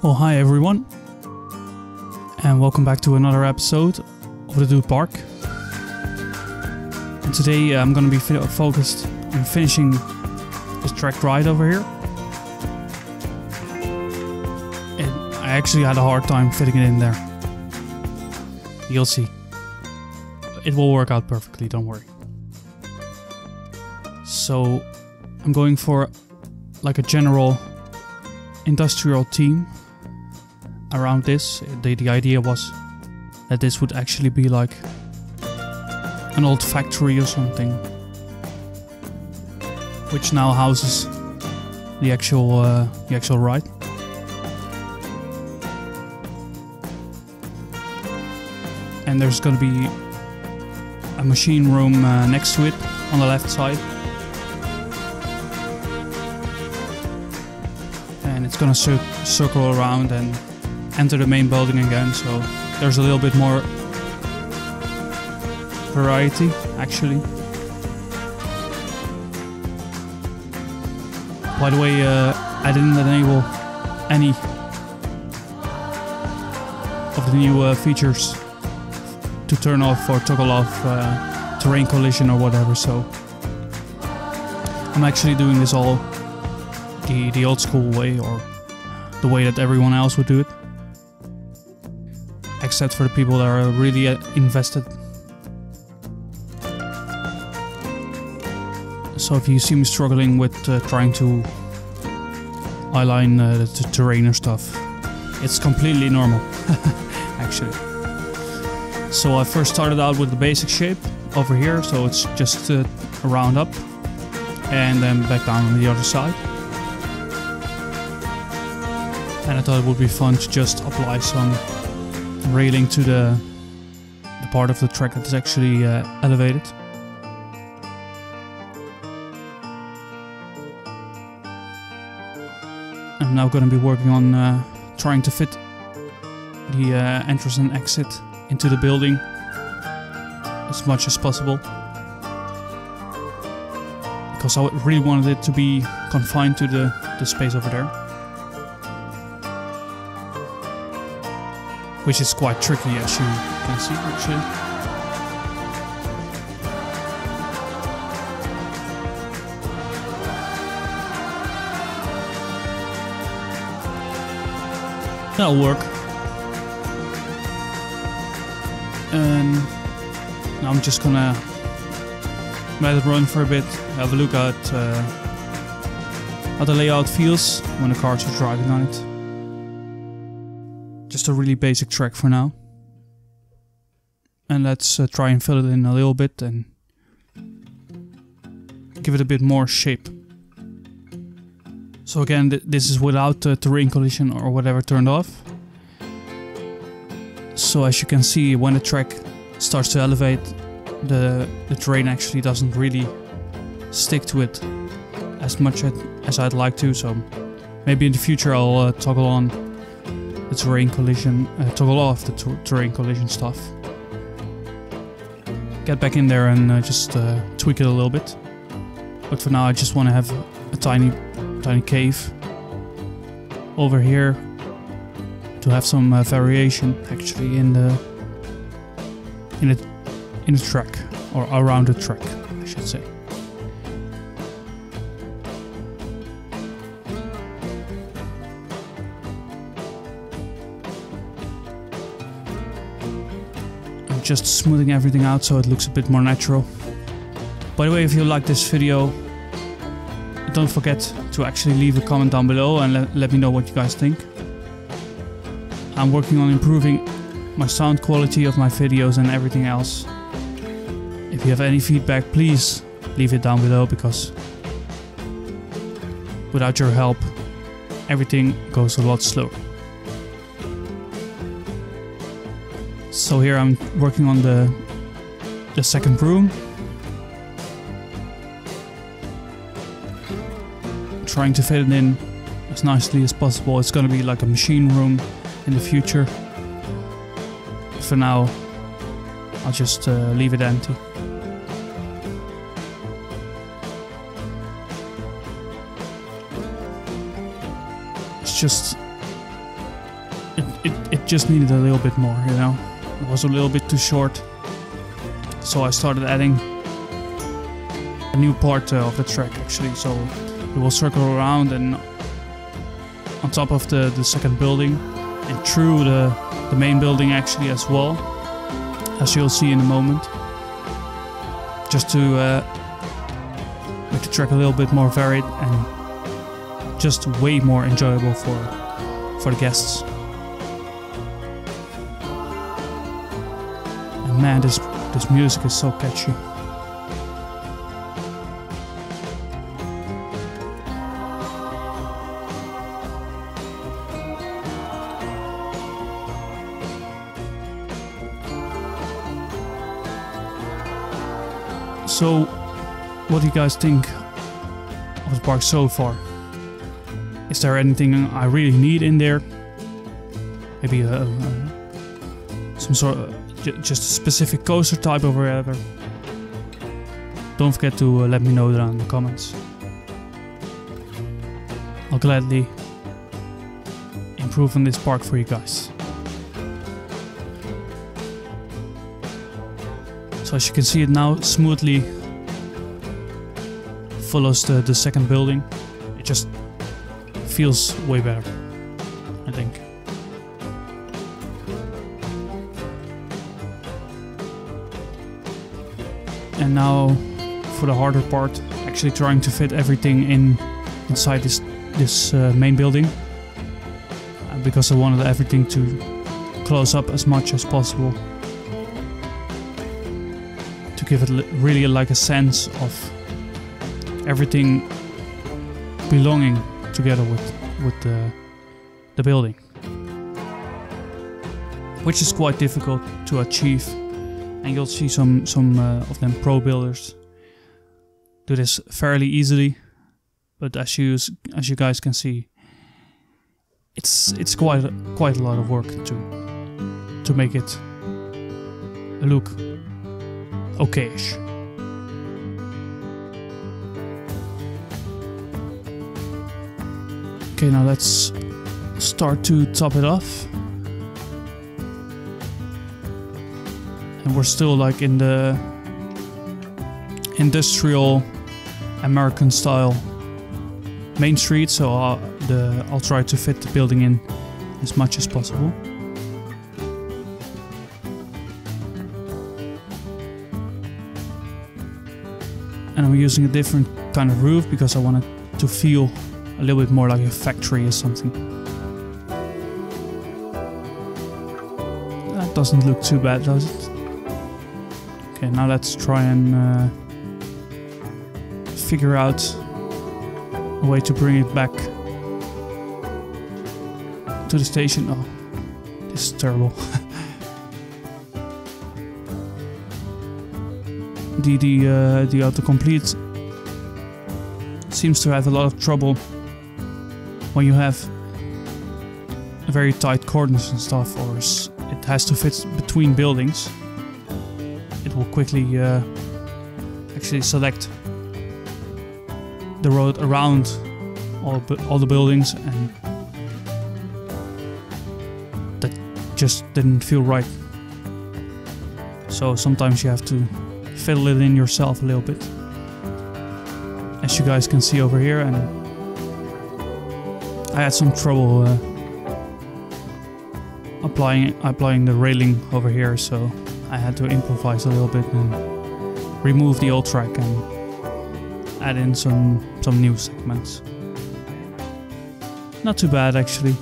Well, hi everyone, and welcome back to another episode of the Dude Park. And today I'm going to be focused on finishing this track ride over here. And I actually had a hard time fitting it in there. You'll see. It will work out perfectly, don't worry. So I'm going for like a general industrial theme around this. The idea was that this would actually be like an old factory or something, which now houses the actual ride. And there's gonna be a machine room next to it on the left side, and it's gonna circle around and enter the main building again, so there's a little bit more variety actually. By the way, I didn't enable any of the new features to turn off or toggle off terrain collision or whatever, so I'm actually doing this all the old school way, or the way that everyone else would do it, except for the people that are really invested. So if you see me struggling with trying to align the terrain or stuff, it's completely normal actually. So I first started out with the basic shape over here, so it's just a round up and then back down on the other side. And I thought it would be fun to just apply some railing to the part of the track that is actually elevated. I'm now going to be working on trying to fit the entrance and exit into the building as much as possible, because I really wanted it to be confined to the space over there, which is quite tricky, as you can see actually. That'll work. And now I'm just gonna let it run for a bit, have a look at how the layout feels when the cars are driving on it. Just a really basic track for now. And let's try and fill it in a little bit and give it a bit more shape. So again, this is without terrain collision or whatever turned off. So as you can see, when the track starts to elevate, the terrain actually doesn't really stick to it as much as I'd like to. So maybe in the future I'll toggle on the terrain collision, toggle off the terrain collision stuff. Get back in there and just tweak it a little bit. But for now I just want to have a tiny cave over here to have some variation actually in the track, or around the track I should say. I'm just smoothing everything out so it looks a bit more natural. By the way, if you like this video, don't forget to actually leave a comment down below and let me know what you guys think. I'm working on improving my sound quality of my videos and everything else. If you have any feedback, please leave it down below, because without your help, everything goes a lot slower. So here I'm working on the second room, trying to fit it in as nicely as possible. It's gonna be like a machine room in the future. For now, I'll just leave it empty. It's just just needed a little bit more, you know. It was a little bit too short. So I started adding a new part of the track actually. So it will circle around and on top of the second building and through the main building actually as well, as you'll see in a moment. Just to make the track a little bit more varied and just way more enjoyable for the guests. And man, this music is so catchy. So, what do you guys think of the park so far? Is there anything I really need in there? Maybe some sort of just a specific coaster type or whatever? Don't forget to let me know down in the comments. I'll gladly improve on this park for you guys. So as you can see, it now smoothly follows the second building. It just feels way better, I think. And now for the harder part, actually trying to fit everything inside this main building, because I wanted everything to close up as much as possible, to give it really like a sense of everything belonging together with the building, which is quite difficult to achieve. And you'll see some of them pro builders do this fairly easily, but as you guys can see, it's quite a lot of work to make it look okayish. Okay, now let's start to top it off. And we're still like in the industrial American style main street, so I'll try to fit the building in as much as possible. And I'm using a different kind of roof because I want it to feel a little bit more like a factory or something. That doesn't look too bad, does it? Okay, now let's try and figure out a way to bring it back to the station. Oh, this is terrible. The autocomplete seems to have a lot of trouble when you have very tight corners and stuff, or it has to fit between buildings. It will quickly actually select the road around all the buildings, and that just didn't feel right. So sometimes you have to fiddle it in yourself a little bit, as you guys can see over here. And I had some trouble applying the railing over here, so I had to improvise a little bit and remove the old track and add in some new segments. Not too bad actually.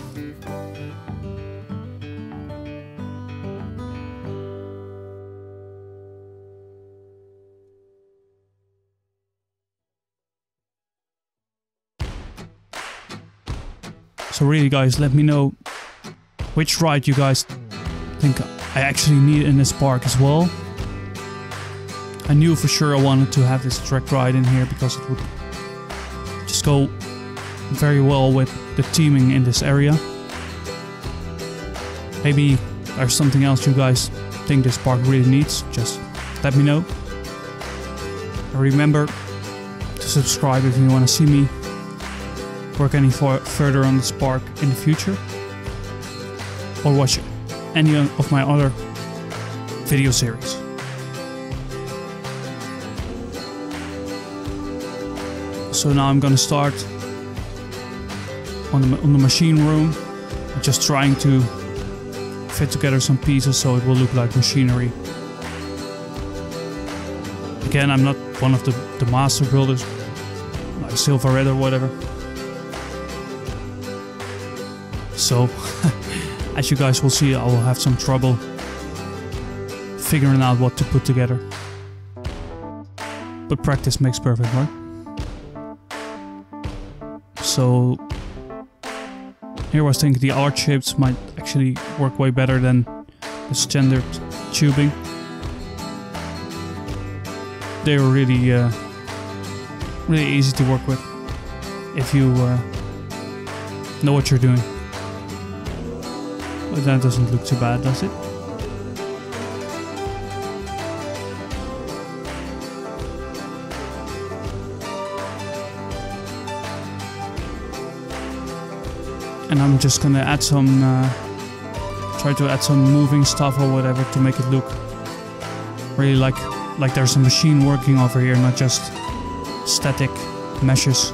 So really guys, let me know which ride you guys think I actually need in this park as well. I knew for sure I wanted to have this track ride in here because it would just go very well with the theming in this area. Maybe there's something else you guys think this park really needs, just let me know. And remember to subscribe if you want to see me work any further on this park in the future, or watch any of my other video series. So now I'm gonna start on the machine room, just trying to fit together some pieces so it will look like machinery. Again, I'm not one of the master builders, like furhter or whatever. So, as you guys will see, I will have some trouble figuring out what to put together. But practice makes perfect, right? So, here I was thinking the arch shapes might actually work way better than the standard tubing. They were really, really easy to work with if you know what you're doing. But that doesn't look too bad, does it? And I'm just gonna add some, try to add some moving stuff or whatever to make it look really like there's a machine working over here, not just static meshes.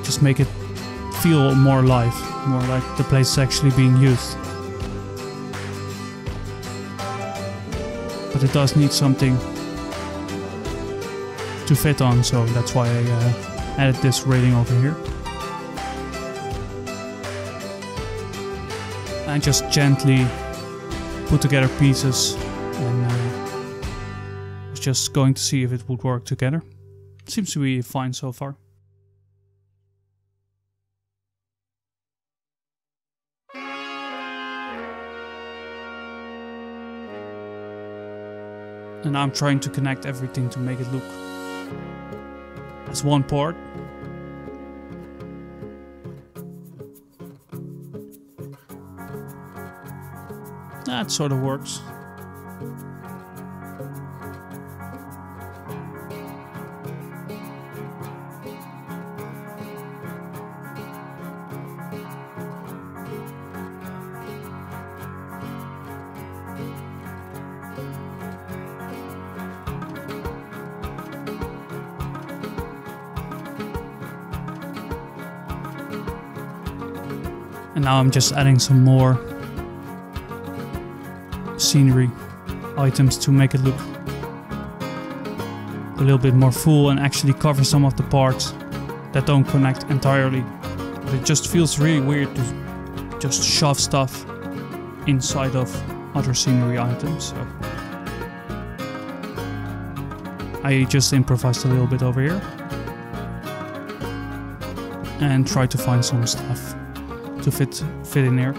Just make it feel more alive, more like the place is actually being used. But it does need something to fit on, so that's why I added this rating over here. I just gently put together pieces and was just going to see if it would work together. Seems to be fine so far. And now I'm trying to connect everything to make it look as one part. That sort of works. And now I'm just adding some more scenery items to make it look a little bit more full and actually cover some of the parts that don't connect entirely. But it just feels really weird to just shove stuff inside of other scenery items. So I just improvised a little bit over here and tried to find some stuff to fit in here.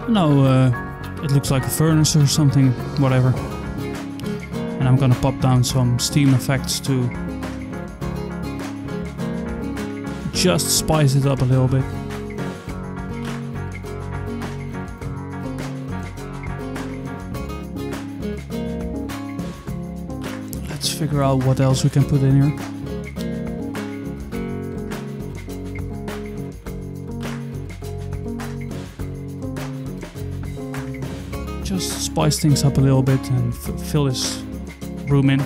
Now it looks like a furnace or something, whatever. And I'm gonna pop down some steam effects to just spice it up a little bit. Let's figure out what else we can put in here. Just spice things up a little bit and fill this room in.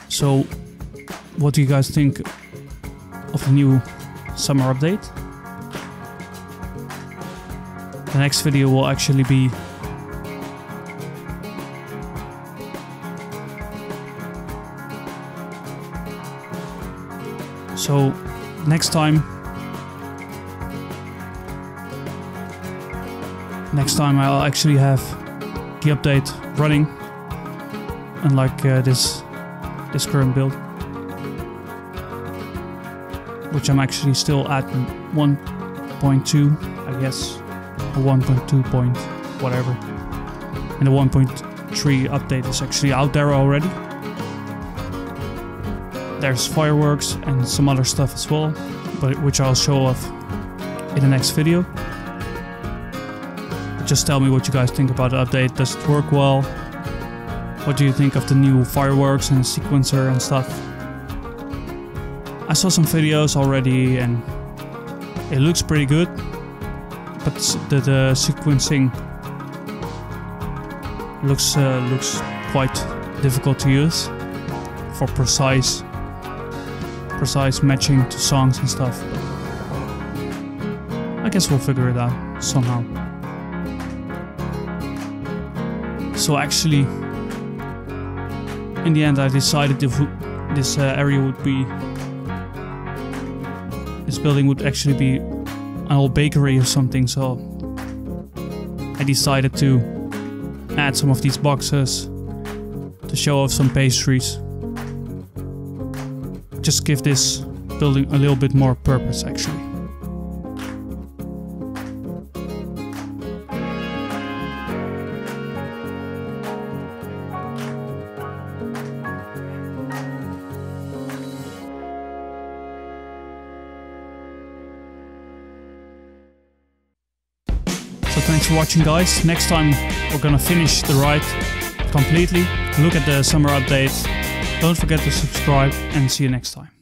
So, what do you guys think of the new summer update? The next video will actually be so next time I'll actually have the update running, unlike this current build, which I'm actually still at 1.2, I guess, or 1.2 point whatever, and the 1.0 3 update is actually out there already. There's fireworks and some other stuff as well, but which I'll show off in the next video. But just tell me what you guys think about the update. Does it work well? What do you think of the new fireworks and the sequencer and stuff? I saw some videos already and it looks pretty good, but the sequencing looks quite difficult to use for precise matching to songs and stuff. I guess we'll figure it out somehow. So actually, in the end, I decided this area would be, this building would actually be an old bakery or something. So I decided to add some of these boxes to show off some pastries. Just give this building a little bit more purpose actually. So thanks for watching, guys. Next time we're gonna finish the ride completely, look at the summer update. Don't forget to subscribe and see you next time.